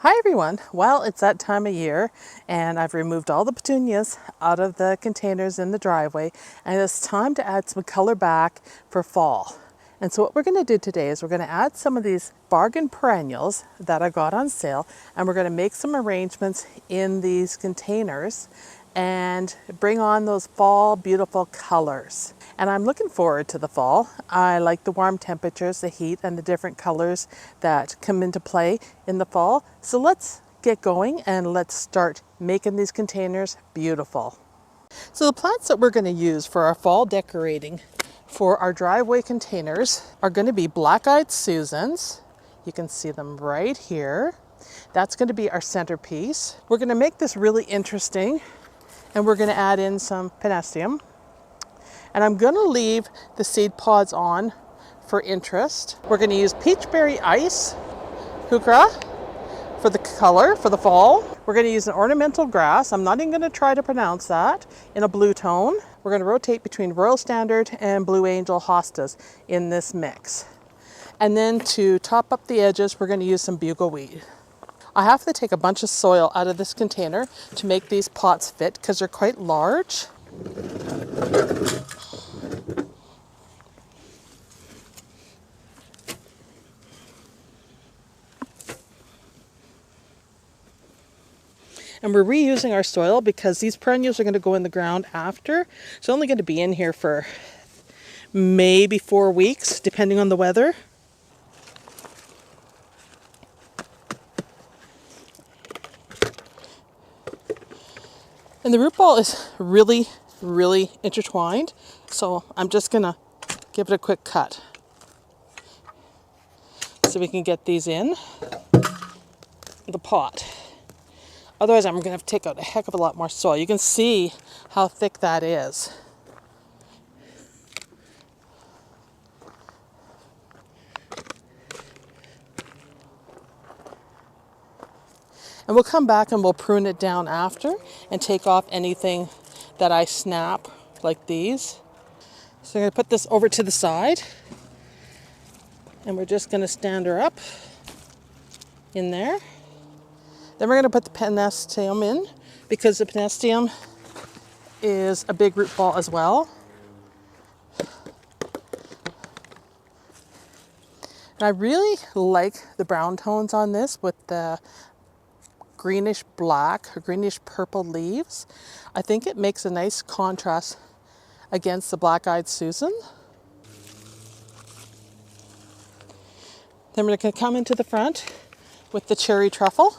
Hi everyone! Well, it's that time of year and I've removed all the petunias out of the containers in the driveway, and it's time to add some color back for fall. And so what we're going to do today is we're going to add some of these bargain perennials that I got on sale, and we're going to make some arrangements in these containers and bring on those fall beautiful colors. And I'm looking forward to the fall. I like the warm temperatures, the heat, and the different colors that come into play in the fall. So let's get going and let's start making these containers beautiful. So the plants that we're going to use for our fall decorating for our driveway containers are going to be black-eyed Susans. You can see them right here. That's going to be our centerpiece. We're going to make this really interesting, and we're going to add in some perennials. And I'm going to leave the seed pods on for interest. We're going to use peachberry ice, hukra, for the color for the fall. We're going to use an ornamental grass. I'm not even going to try to pronounce that, in a blue tone. We're going to rotate between Royal Standard and Blue Angel hostas in this mix. And then to top up the edges, we're going to use some bugleweed. I have to take a bunch of soil out of this container to make these pots fit because they're quite large. And we're reusing our soil because these perennials are going to go in the ground after. It's only going to be in here for maybe 4 weeks, depending on the weather. And the root ball is really, really intertwined. So I'm just going to give it a quick cut so we can get these in the pot. Otherwise, I'm going to have to take out a heck of a lot more soil. You can see how thick that is. And we'll come back and we'll prune it down after and take off anything that I snap, like these. So I'm going to put this over to the side, and we're just going to stand her up in there. Then we're going to put the perennials in, because the perennials is a big root ball as well. And I really like the brown tones on this with the greenish black or greenish purple leaves. I think it makes a nice contrast against the black-eyed Susan. Then we're going to come into the front with the cherry truffle.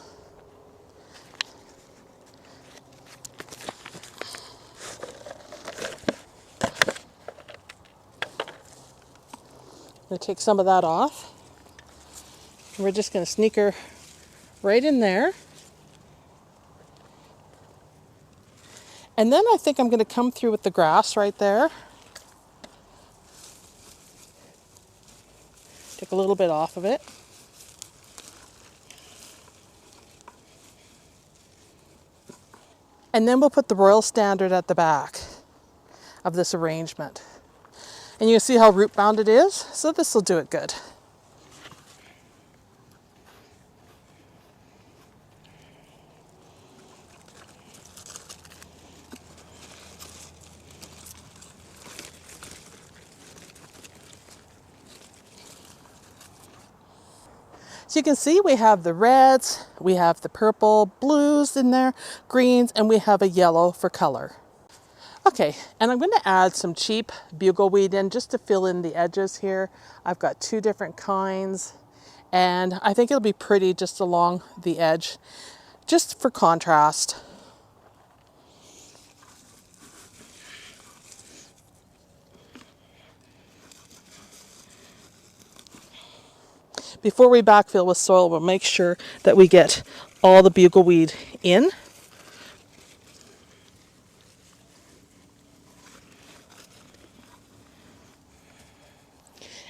I'm going to take some of that off. And we're just going to sneak her right in there. And then I think I'm going to come through with the grass right there. Take a little bit off of it. And then we'll put the Royal Standard at the back of this arrangement. And you can see how root bound it is, so this will do it good. So you can see we have the reds, we have the purple, blues in there, greens, and we have a yellow for color. Okay, and I'm going to add some cheap bugleweed in just to fill in the edges here. I've got 2 different kinds, and I think it'll be pretty just along the edge, just for contrast. Before we backfill with soil, we'll make sure that we get all the bugleweed in.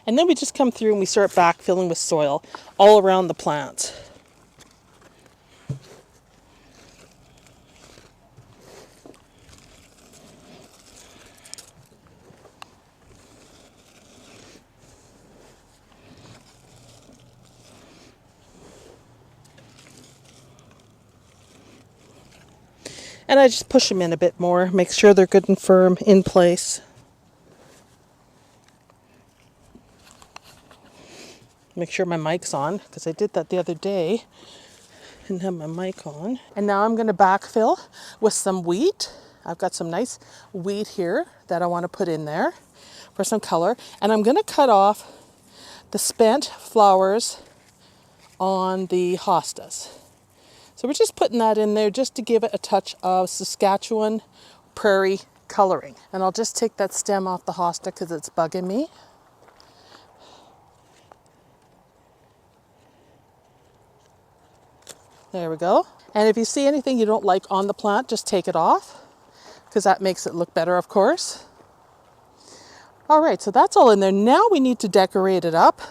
And then we just come through and we start backfilling with soil all around the plants. And I just push them in a bit more, make sure they're good and firm in place. Make sure my mic's on, because I did that the other day. Didn't have my mic on. And now I'm going to backfill with some wheat. I've got some nice wheat here that I want to put in there for some color. And I'm going to cut off the spent flowers on the hostas. So we're just putting that in there just to give it a touch of Saskatchewan prairie coloring. And I'll just take that stem off the hosta because it's bugging me. There we go. And if you see anything you don't like on the plant, just take it off, because that makes it look better, of course. All right, so that's all in there. Now we need to decorate it up.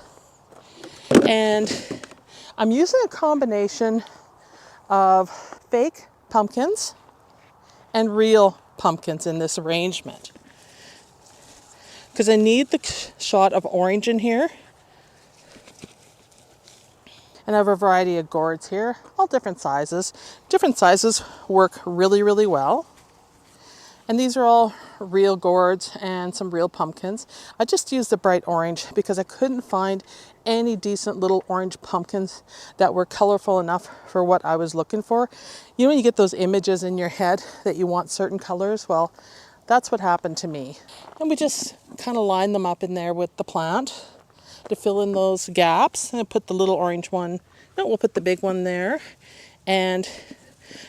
And I'm using a combination of fake pumpkins and real pumpkins in this arrangement, because I need the shot of orange in here. And I have a variety of gourds here, all different sizes. Different sizes work really, really well. And these are all real gourds and some real pumpkins. I just used the bright orange because I couldn't find any decent little orange pumpkins that were colorful enough for what I was looking for. You know when you get those images in your head that you want certain colors? Well, that's what happened to me. And we just kind of line them up in there with the plant to fill in those gaps. And I put the little orange one, no, we'll put the big one there. And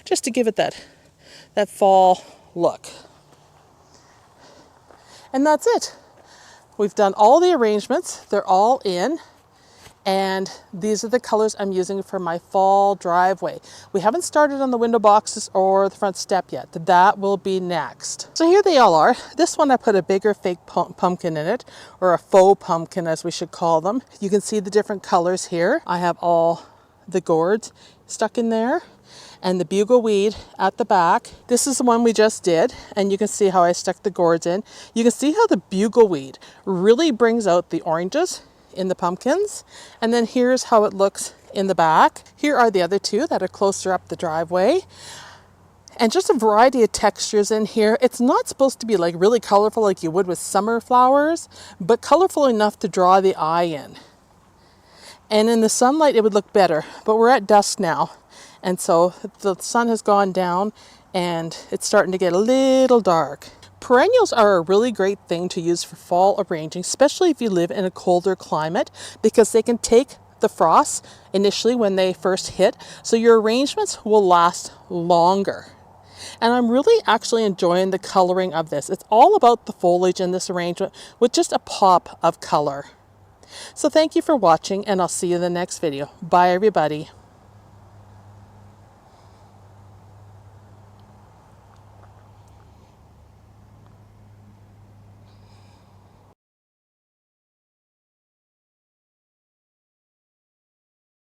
just to give it that fall look. And that's it. We've done all the arrangements. They're all in. And these are the colors I'm using for my fall driveway. We haven't started on the window boxes or the front step yet. That will be next. So here they all are. This one I put a bigger fake pumpkin in it, or a faux pumpkin as we should call them. You can see the different colors here. I have all the gourds stuck in there and the bugleweed at the back. This is the one we just did, and you can see how I stuck the gourds in. You can see how the bugleweed really brings out the oranges in the pumpkins. And then here's how it looks in the back. Here are the other two that are closer up the driveway. And just a variety of textures in here. It's not supposed to be like really colorful like you would with summer flowers, but colorful enough to draw the eye in. And in the sunlight it would look better, but we're at dusk now. And so the sun has gone down and it's starting to get a little dark. Perennials are a really great thing to use for fall arranging, especially if you live in a colder climate, because they can take the frost initially when they first hit, so your arrangements will last longer. And I'm really actually enjoying the coloring of this. It's all about the foliage in this arrangement with just a pop of color. So thank you for watching, and I'll see you in the next video. Bye everybody.